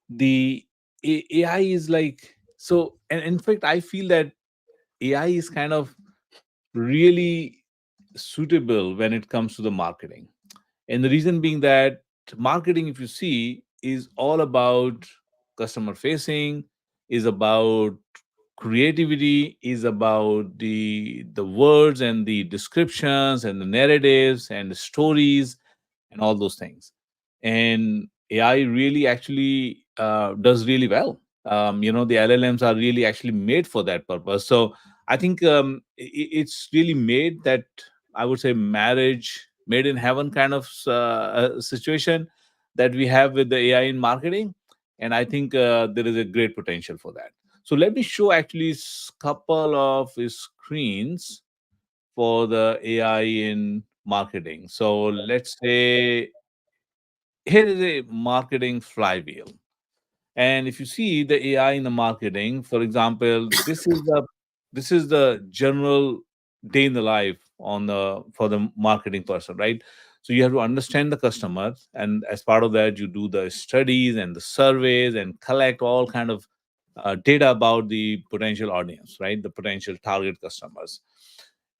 the AI is like so. And in fact, I feel that AI is kind of really suitable when it comes to the marketing. And the reason being that marketing, if you see, is all about customer facing, is about creativity, is about the words and the descriptions and the narratives and the stories and all those things. And AI really actually does really well. The LLMs are really actually made for that purpose. So I think it's really made that, I would say, marriage made in heaven kind of situation that we have with the AI in marketing. and I think there is a great potential for that. So let me show actually couple of screens for the AI in marketing. So let's say here is a marketing flywheel. And if you see the AI in the marketing, for example, this is the general day in the life on the for the marketing person, right? So you have to understand the customer, and as part of that, you do the studies and the surveys and collect all kind of data about the potential audience, right? The potential target customers,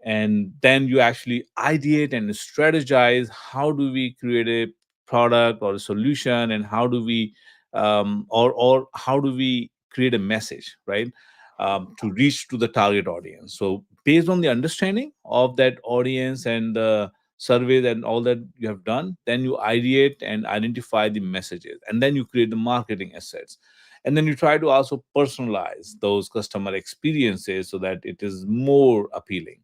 and then you actually ideate and strategize. How do we create a product or a solution, and how do we or how do we create a message, right, to reach to the target audience. So based on the understanding of that audience and the survey and all that you have done, then you ideate and identify the messages, and then you create the marketing assets, and then you try to also personalize those customer experiences so that it is more appealing.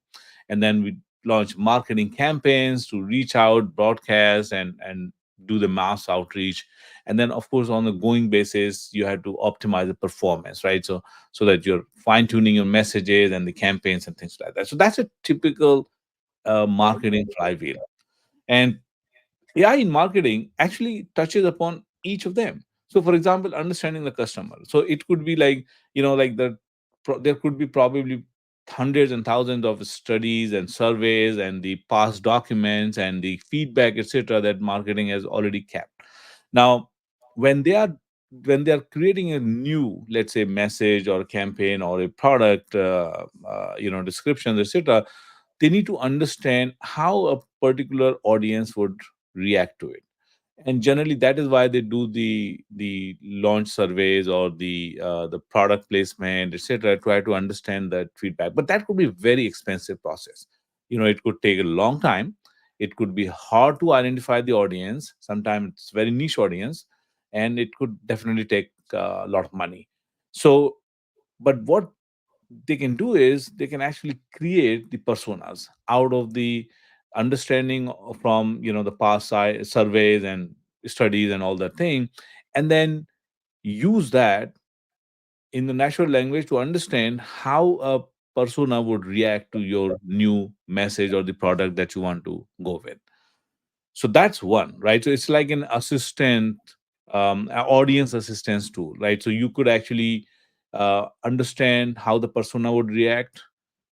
And then we launch marketing campaigns to reach out, broadcast, and do the mass outreach. And then of course on a going basis you have to optimize the performance, right? So that you're fine tuning your messages and the campaigns and things like that. So that's a typical marketing flywheel. And AI in marketing actually touches upon each of them. So, for example, understanding the customer. So it could be like, like there could be probably hundreds and thousands of studies and surveys and the past documents and the feedback, etc., that marketing has already kept. Now, when they are when they are creating a new, let's say, message or campaign or a product, descriptions, etc., they need to understand how a particular audience would react to it. And generally that is why they do the launch surveys or the product placement, etc., try to understand that feedback. But that could be a very expensive process. It could take a long time. It could be hard to identify the audience. Sometimes it's very niche audience, and it could definitely take a lot of money. So, but what they can do is they can actually create the personas out of the understanding from the past surveys and studies and all that thing, and then use that in the natural language to understand how a persona would react to your new message or the product that you want to go with. So that's one, right? So it's like an assistant, audience assistance tool, right? So you could actually understand how the persona would react.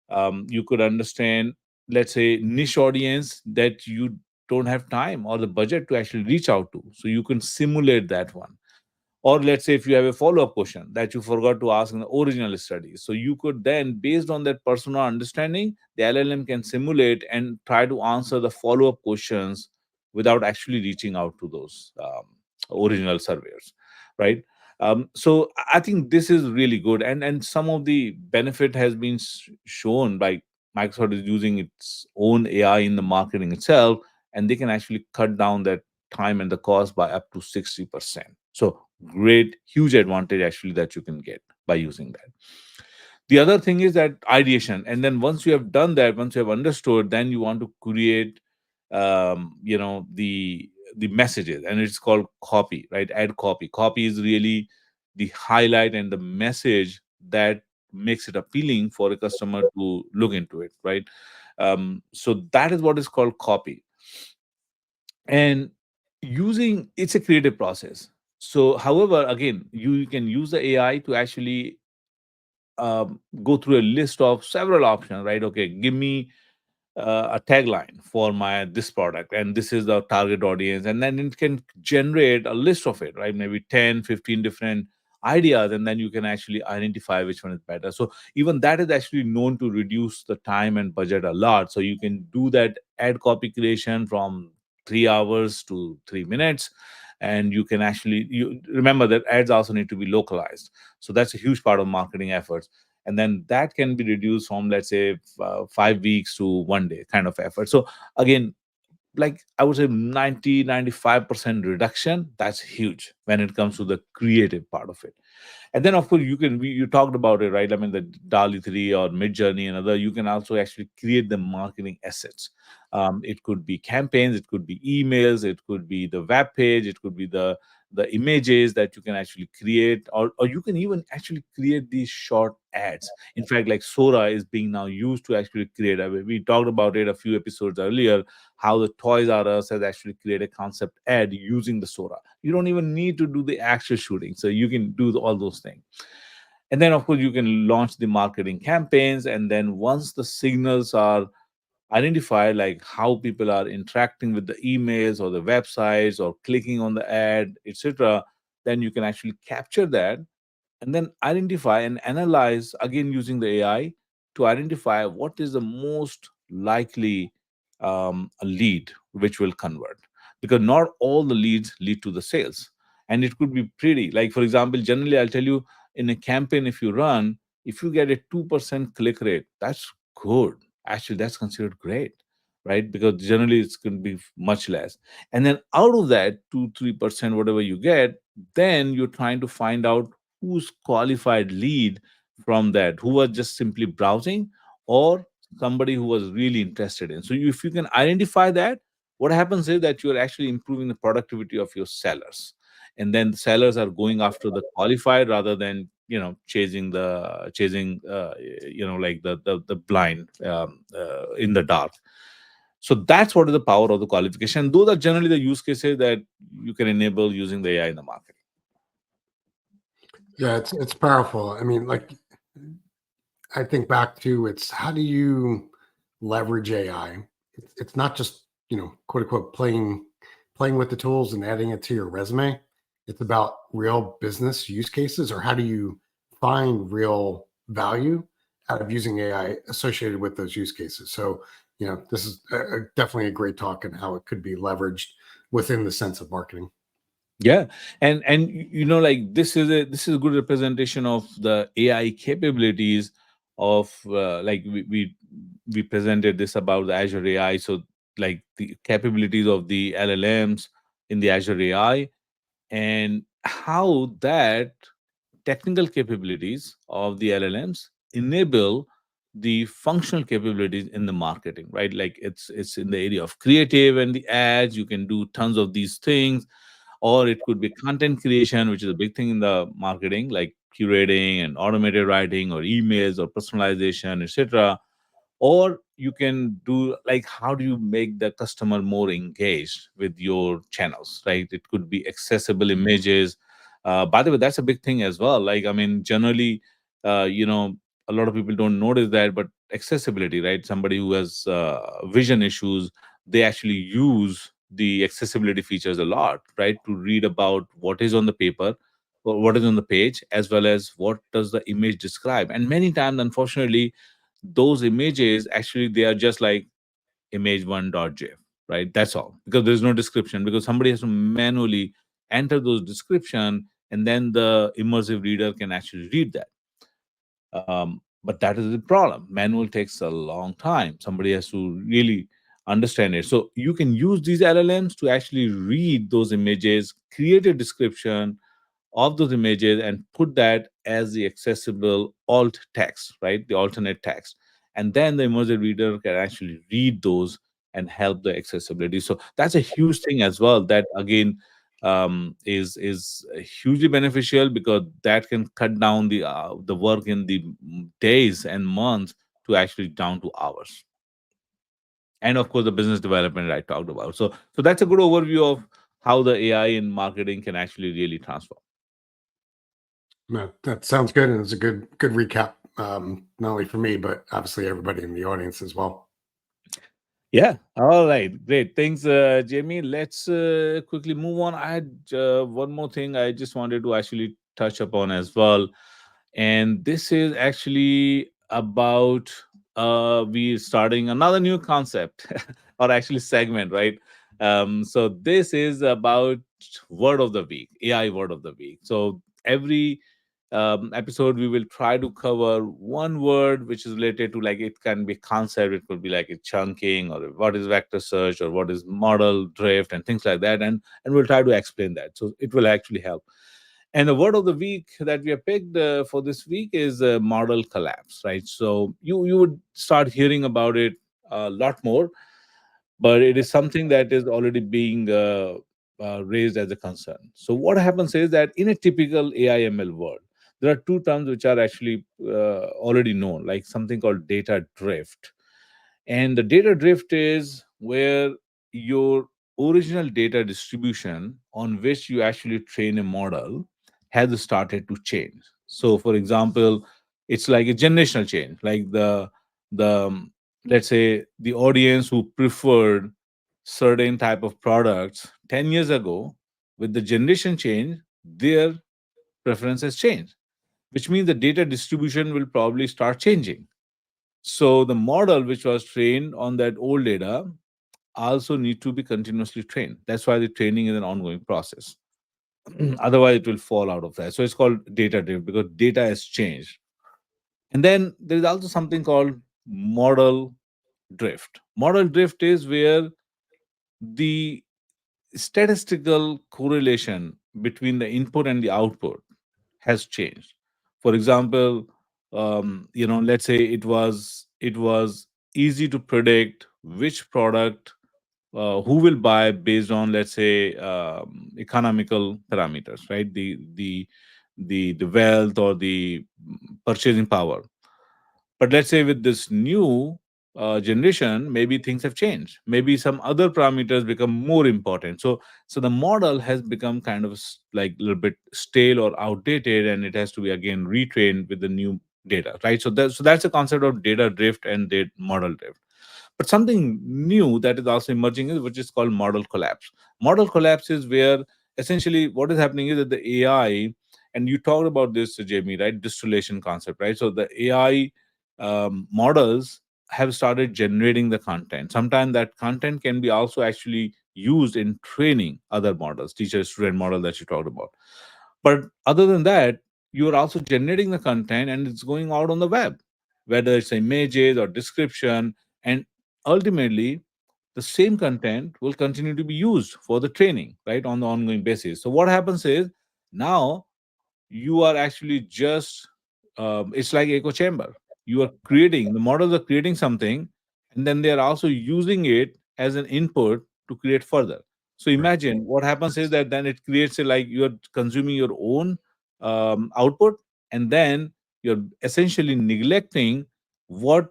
You could understand, let's say, niche audience that you don't have time or the budget to actually reach out to, so you can simulate that one. Or let's say if you have a follow-up question that you forgot to ask in the original study, so you could then, based on that personal understanding, the LLM can simulate and try to answer the follow-up questions without actually reaching out to those original surveyors, right? So I think this is really good, and some of the benefit has been shown by Microsoft is using its own AI in the marketing itself, and they can actually cut down that time and the cost by up to 60%. So great, huge advantage actually that you can get by using that. The other thing is that ideation, and then once you have done that, once you have understood, then you want to create the messages, and it's called copy, right? Add copy. Copy is really the highlight and the message that makes it appealing for a customer to look into it, right? So that is what is called copy. And using it's a creative process. So however, again, you can use the AI to actually go through a list of several options, right? Okay, give me a tagline for my this product, and this is the target audience, and then it can generate a list of it, right? Maybe 10, 15 different ideas, and then you can actually identify which one is better. So even that is actually known to reduce the time and budget a lot. So you can do that ad copy creation from 3 hours to 3 minutes, and you can actually, you remember that ads also need to be localized. So that's a huge part of marketing efforts, and then that can be reduced from, let's say, 5 weeks to 1 day kind of effort. So again, like I would say 90-95% reduction. That's huge when it comes to the creative part of it. And then of course you talked about it, right? I mean, the DALI 3 or Mid Journey and other, you can also actually create the marketing assets. It could be campaigns, it could be emails, it could be the web page, it could be the the images that you can actually create, or you can even actually create these short ads. In fact, like Sora is being now used to actually create. I mean, we talked about it a few episodes earlier, how the Toys R Us has actually created a concept ad using the Sora. You don't even need to do the actual shooting, so you can do all those things. And then, of course, you can launch the marketing campaigns. And then once the signals are identified, like how people are interacting with the emails or the websites or clicking on the ad, etc., then you can actually capture that and then identify and analyze, again using the AI, to identify what is the most likely a lead which will convert, because not all the leads lead to the sales. And it could be pretty, like for example, generally I'll tell you, in a campaign, if you run, if you get a 2% click rate, that's good. Actually, that's considered great, right? Because generally it's going to be much less. And then out of that 2-3%, whatever you get, then you're trying to find out who's qualified lead from that, who was just simply browsing, or somebody who was really interested in. So if you can identify that, what happens is that you're actually improving the productivity of your sellers. And then the sellers are going after the qualified rather than chasing like the blind in the dark. So that's what is the power of the qualification. Those are generally the use cases that you can enable using the AI in the market. Yeah, it's powerful. I mean, like I think back to it's how do you leverage AI? It's not just quote unquote playing with the tools and adding it to your resume. It's about real business use cases, or how do you find real value out of using AI associated with those use cases. So this is definitely a great talk and how it could be leveraged within the sense of marketing. Yeah, and like this is a good representation of the AI capabilities of like we presented this about the Azure AI. So like the capabilities of the LLMs in the Azure AI, and how that technical capabilities of the LLMs enable the functional capabilities in the marketing, right? Like it's in the area of creative and the ads. You can do tons of these things, or it could be content creation, which is a big thing in the marketing, like curating and automated writing or emails or personalization, etc. Or you can do like, how do you make the customer more engaged with your channels, right? It could be accessible images. By the way, that's a big thing as well. Like, I mean, generally, a lot of people don't notice that, but accessibility, right? Somebody who has vision issues, they actually use the accessibility features a lot, right? To read about what is on the paper or what is on the page, as well as what does the image describe. And many times, unfortunately, those images actually, they are just like image1.jpg, right? That's all, because there's no description, because somebody has to manually enter those description, and then the immersive reader can actually read that. But that is the problem. Manual takes a long time. Somebody has to really understand it. So you can use these LLMs to actually read those images, create a description of those images, and put that as the accessible alt text, right? The alternate text. And then the immersive reader can actually read those and help the accessibility. So that's a huge thing as well. That again is hugely beneficial, because that can cut down the work in the days and months to actually down to hours. And of course, the business development I talked about. So that's a good overview of how the AI in marketing can actually really transform. That sounds good, and it's a good recap, not only for me but obviously everybody in the audience as well. Yeah. All right. Great. Thanks, Jamie. Let's quickly move on. I had one more thing I just wanted to actually touch upon as well. And this is actually about we starting another new concept or actually segment, right? So this is about word of the week, AI word of the week. So every episode we will try to cover one word which is related to, like, it can be concept, it could be like a chunking, or what is vector search, or what is model drift, and things like that, and we'll try to explain that, so it will actually help. And the word of the week that we have picked for this week is model collapse, right? So you would start hearing about it a lot more, but it is something that is already being raised as a concern. So what happens is that in a typical AI ML world, there are two terms which are actually already known, like something called data drift. And the data drift is where your original data distribution on which you actually train a model has started to change. So, for example, it's like a generational change, like the let's say the audience who preferred certain type of products 10 years ago, with the generation change, their preferences change, which means the data distribution will probably start changing. So the model which was trained on that old data also need to be continuously trained. That's why the training is an ongoing process. Otherwise, it will fall out of that. So it's called data drift because data has changed. And then there is also something called model drift. Model drift is where the statistical correlation between the input and the output has changed. For example, let's say it was easy to predict which product who will buy based on, let's say, economical parameters, right? The wealth or the purchasing power. But let's say with this new generation, maybe things have changed. Maybe some other parameters become more important. So the model has become kind of like a little bit stale or outdated, and it has to be again retrained with the new data, right? So that's the concept of data drift and data model drift. But something new that is also emerging is which is called model collapse. Model collapse is where essentially what is happening is that the AI, and you talked about this, Jamie, right? Distillation concept, right? So the AI models have started generating the content. Sometimes that content can be also actually used in training other models, teacher student model that you talked about. But other than that, you are also generating the content and it's going out on the web, whether it's images or description. And ultimately, the same content will continue to be used for the training, right, on the ongoing basis. So what happens is now you are actually just it's like echo chamber. You are creating, the models are creating something, and then they are also using it as an input to create further. So Right. imagine what happens is that then it creates a, like, you're consuming your own output, and then you're essentially neglecting what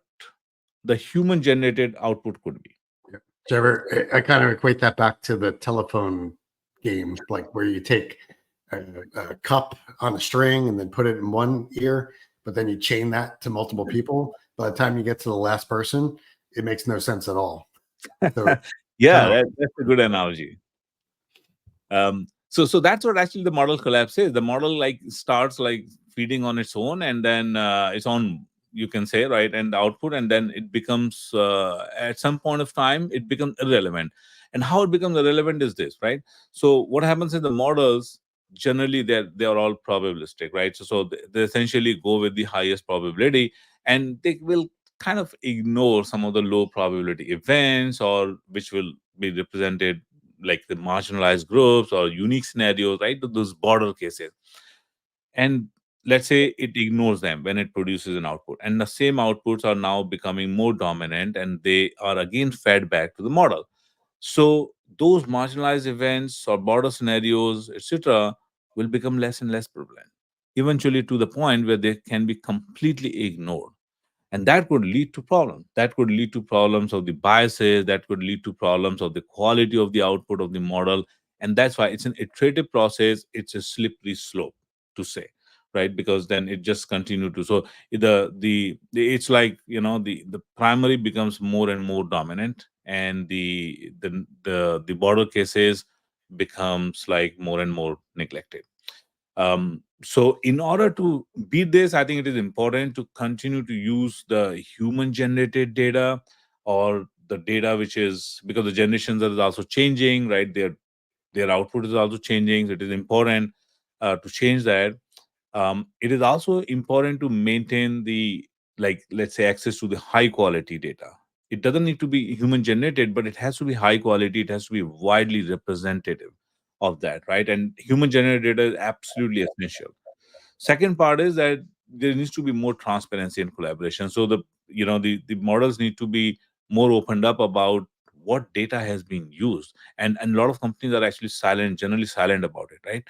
the human generated output could be. Yeah. Do you ever, I kind of equate that back to the telephone game, like where you take a cup on a string and then put it in one ear, but then you chain that to multiple people. By the time you get to the last person, it makes no sense at all. So kind Yeah, of, that's a good analogy. So that's what actually the model collapse is. The model like starts like feeding on its own, and then its own, you can say, right, and the output, and then it becomes at some point of time it becomes irrelevant. And how it becomes irrelevant is this, right? So what happens is the models generally they are all probabilistic, right? So they essentially go with the highest probability, and they will kind of ignore some of the low probability events, or which will be represented like the marginalized groups or unique scenarios, right? Those border cases. And let's say it ignores them when it produces an output. And the same outputs are now becoming more dominant and they are again fed back to the model. So those marginalized events or border scenarios, etc., will become less and less prevalent, eventually to the point where they can be completely ignored. And that could lead to problems. That could lead to problems of the biases. That could lead to problems of the quality of the output of the model. And that's why it's an iterative process. It's a slippery slope, to say, right? Because then it just continue to, so the it's like, the primary becomes more and more dominant, and the border cases becomes like more and more neglected. So in order to beat this, I think it is important to continue to use the human generated data, or the data which is, because the generations are also changing, right? Their output is also changing. So it is important to change that. It is also important to maintain the, like, let's say, access to the high quality data. It doesn't need to be human generated, but it has to be high quality. It has to be widely representative of that, right? And human generated data is absolutely essential. Second part is that there needs to be more transparency and collaboration. So the models need to be more opened up about what data has been used. And a lot of companies are actually silent, generally silent about it, right?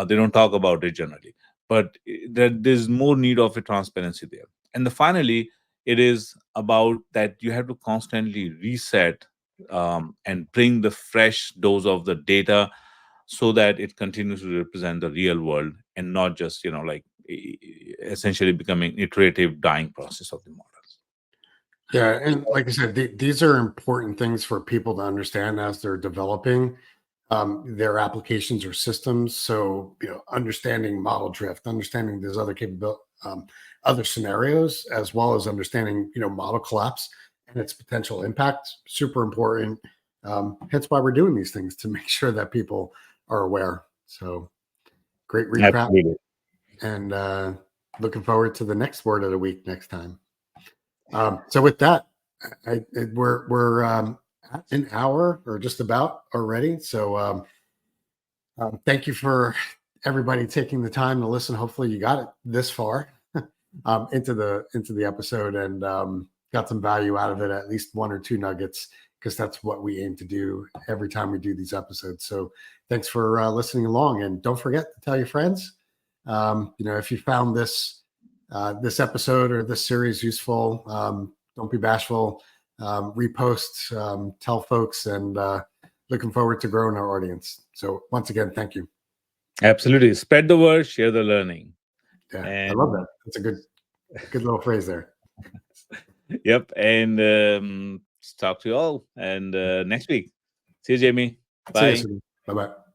They don't talk about it generally, but there's more need of a transparency there. And finally, it is about that you have to constantly reset and bring the fresh dose of the data so that it continues to represent the real world and not just like essentially becoming iterative dying process of the models. Yeah, and like I said, these are important things for people to understand as they're developing their applications or systems. So, understanding model drift, understanding these other other scenarios, as well as understanding, model collapse and its potential impact, super important. Hence why we're doing these things, to make sure that people are aware. So, great recap, Absolutely. and looking forward to the next word of the week next time. So with that, we're at an hour or just about already. So thank you for everybody taking the time to listen. Hopefully you got it this far into the episode and got some value out of it, at least one or two nuggets, because that's what we aim to do every time we do these episodes. So thanks for listening along, and don't forget to tell your friends. If you found this episode or this series useful, don't be bashful. Repost, tell folks, and looking forward to growing our audience. So once again, thank you. Absolutely. Spread the word, share the learning. Yeah, I And love that. That's a good little phrase there. yep. And talk to you all and next week. See you, Jamie. See you Bye. soon. Bye-bye.